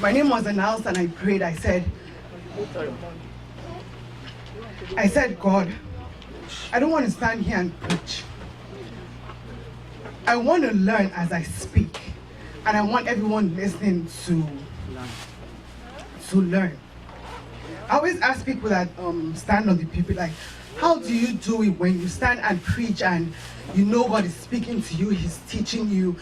my name was announced and I prayed. I said, God, I don't want to stand here and preach. I want to learn as I speak. And I want everyone listening to learn. I always ask people that stand on the pulpit, like, how do you do it when you stand and preach and you know God is speaking to you, He's teaching you,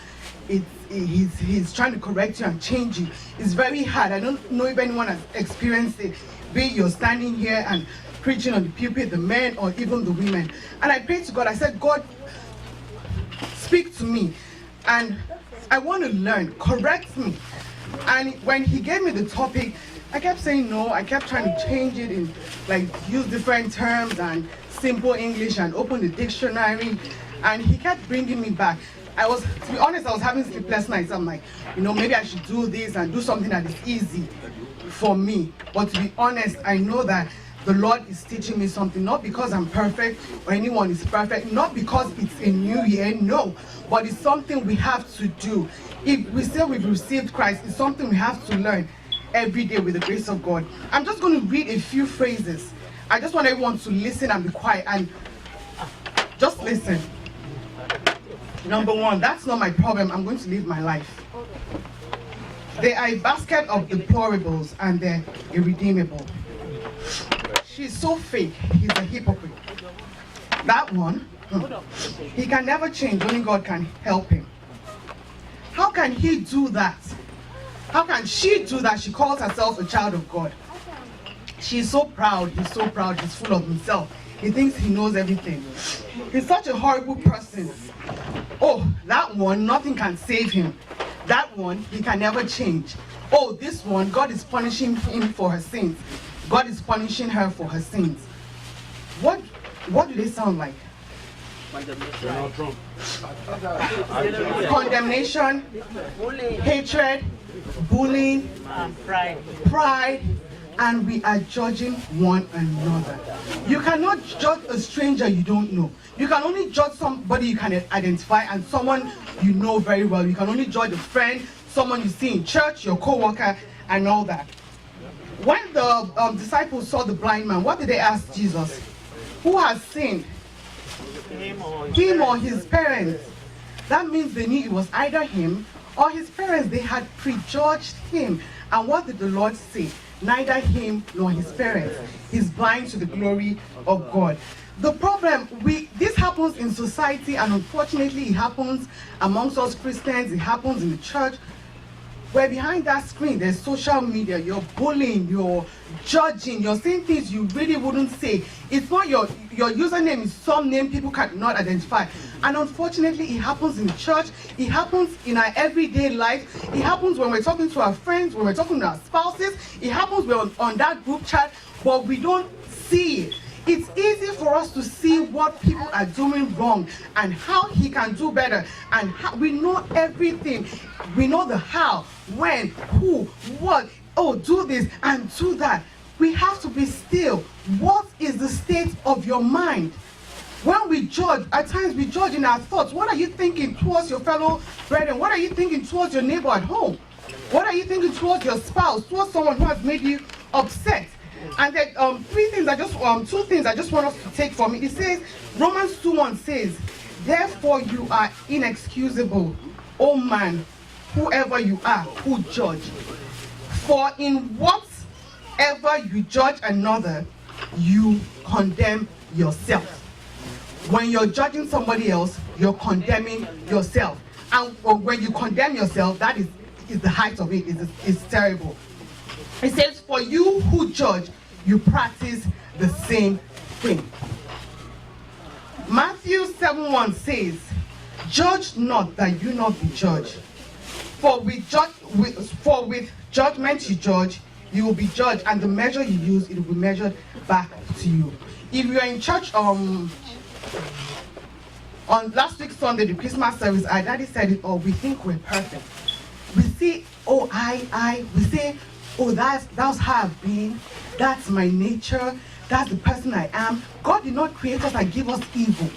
He's trying to correct you and change you. It's very hard. I don't know if anyone has experienced it, be it you're standing here and preaching on the pulpit, the men or even the women. And I prayed to God, I said, God, speak to me. And I want to learn, correct me. And when He gave me the topic, I kept saying no. I kept trying to change it in, like, use different terms and simple English and open the dictionary. And He kept bringing me back. To be honest, I was having sleepless nights. I'm like, maybe I should do this and do something that is easy for me. But to be honest, I know that the Lord is teaching me something, not because I'm perfect or anyone is perfect, not because it's a new year, no, but it's something we have to do. If we say we've received Christ, it's something we have to learn every day with the grace of God. I'm just going to read a few phrases. I just want everyone to listen and be quiet and just listen. Number one, that's not my problem. I'm going to live my life. They are a basket of deplorables and they're irredeemable. She's so fake. He's a hypocrite. That one, he can never change. Only God can help him. How can he do that? How can she do that? She calls herself a child of God. She's so proud. He's so proud. He's full of himself. He thinks he knows everything. He's such a horrible person. Oh, that one, nothing can save him. That one, he can never change. Oh, this one, God is punishing him for her sins. God is punishing her for her sins. What do they sound like? Condemnation, hatred, bullying, pride, and we are judging one another. You cannot judge a stranger you don't know. You can only judge somebody you can identify and someone you know very well. You can only judge a friend, someone you see in church, your co-worker, and all that. When the disciples saw the blind man, what did they ask Jesus? Who has sinned? Him or his parents? That means they knew it was either him or his parents. They had prejudged him. And what did the Lord say? Neither him nor his parents. He's blind to the glory of God. The problem, this happens in society, and unfortunately it happens amongst us Christians, it happens in the church, where behind that screen there's social media. You're bullying, you're judging, you're saying things you really wouldn't say. It's not your username is some name people cannot identify. And unfortunately it happens in the church, it happens in our everyday life, it happens when we're talking to our friends, when we're talking to our spouses, it happens when we're on that group chat, but we don't see it. It's easy for us to see what people are doing wrong and how he can do better, and how, we know everything. We know the how, when, who, what, oh, do this and do that. We have to be still. What is the state of your mind? When we judge, at times we judge in our thoughts. What are you thinking towards your fellow brethren? What are you thinking towards your neighbor at home? What are you thinking towards your spouse, towards someone who has made you upset? And then two things I just want us to take from it. It says, Romans 2:1 says, therefore you are inexcusable, O man, whoever you are, who judge. For in whatever you judge another, you condemn yourself. When you're judging somebody else, you're condemning yourself. And when you condemn yourself, that is the height of it. It's terrible. It says, for you who judge, you practice the same thing. Matthew 7:1 says, judge not that you not be judged. For with judgment you judge, you will be judged, and the measure you use, it will be measured back to you. If you are in church, on last week's Sunday, the Christmas service, our daddy said it all. We think we're perfect. We see, we say, oh, that's how I've been, that's my nature, that's the person I am. God did not create us and give us evil.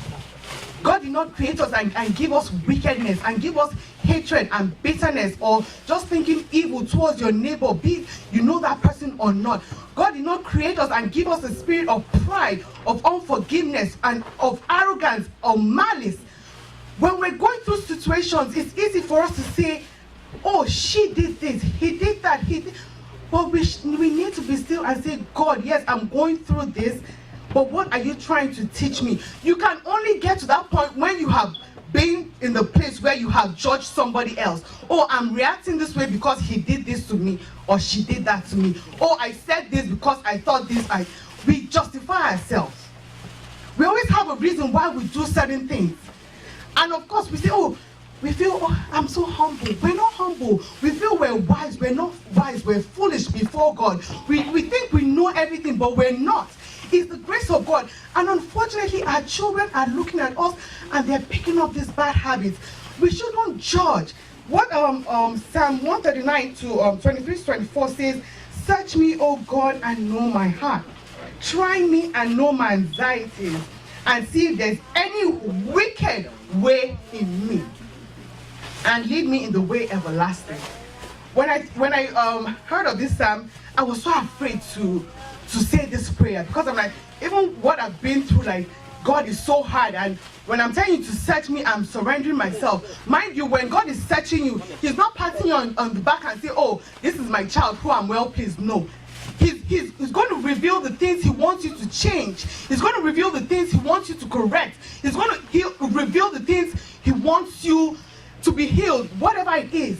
God did not create us and give us wickedness and give us hatred and bitterness or just thinking evil towards your neighbor, be you know that person or not. God did not create us and give us a spirit of pride, of unforgiveness, and of arrogance or malice. When we're going through situations, it's easy for us to say, oh, she did this, he did that, he did. But we need to be still and say, God, yes, I'm going through this, but what are you trying to teach me? You can only get to that point when you have been in the place where you have judged somebody else. Oh, I'm reacting this way because he did this to me, or she did that to me. Oh, I said this because I thought this. We justify ourselves. We always have a reason why we do certain things. And of course, we say, oh, we feel, oh, I'm so humble. We're not humble. We feel we're wise. We're not wise. We're foolish before God. We think we know everything, but we're not. It's the grace of God. And unfortunately, our children are looking at us and they're picking up these bad habits. We shouldn't judge. What Psalm 139 to 23-24 says, search me, O God, and know my heart. Try me and know my anxieties, and see if there's any wicked way in me, and lead me in the way everlasting. When I heard of this psalm, I was so afraid to say this prayer, because I'm like, even what I've been through, like, God is so hard, and when I'm telling you to search me, I'm surrendering myself. Mind you, when God is searching you, he's not patting you on the back and say, oh, this is my child who I'm well pleased. No. He's going to reveal the things he wants you to change. He's going to reveal the things he wants you to correct. He'll reveal the things he wants you to be healed, whatever it is.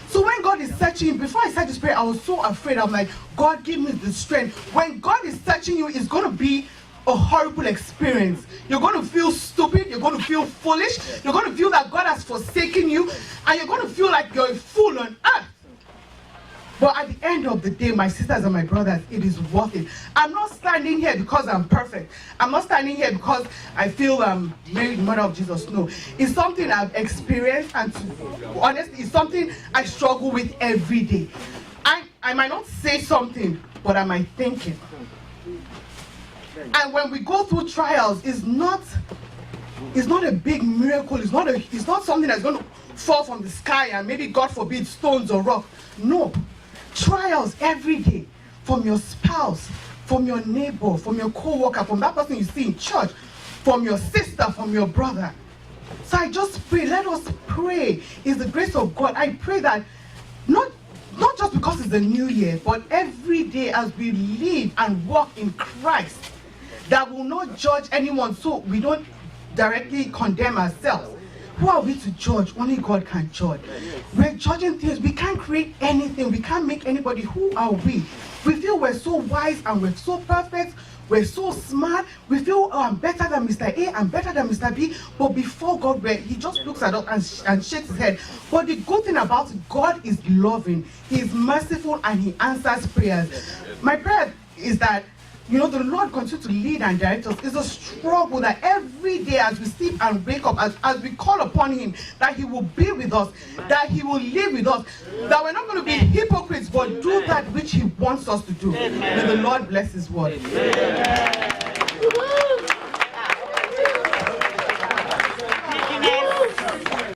So when God is searching, before I said this prayer, I was so afraid. I'm like, God, give me the strength. When God is searching you, it's going to be a horrible experience. You're going to feel stupid. You're going to feel foolish. You're going to feel that God has forsaken you. And you're going to feel like you're a fool on earth. But at the end of the day, my sisters and my brothers, it is worth it. I'm not standing here because I'm perfect. I'm not standing here because I feel I'm Mary, the mother of Jesus. No. It's something I've experienced, and to be honest, it's something I struggle with every day. I might not say something, but am I thinking? And when we go through trials, it's not a big miracle. It's not something that's going to fall from the sky and maybe, God forbid, stones or rock. No. Trials every day, from your spouse, from your neighbor, from your co-worker, from that person you see in church, from your sister, from your brother. So I just pray, let us pray. It's the grace of God. I pray that not just because it's the new year, but every day as we live and walk in Christ, that will not judge anyone, so we don't directly condemn ourselves. Who are we to judge? Only God can judge. We're judging things. We can't create anything. We can't make anybody. Who are we? We feel we're so wise and we're so perfect. We're so smart. We feel, oh, I'm better than Mr. A. I'm better than Mr. B. But before God, he just looks at us and shakes his head. But the good thing about God is loving. He is merciful and he answers prayers. My prayer is that, the Lord continues to lead and direct us. It's a struggle that every day as we sleep and wake up, as we call upon him, that he will be with us, that he will live with us, that we're not going to be hypocrites, but do that which he wants us to do. May the Lord bless his word. Amen.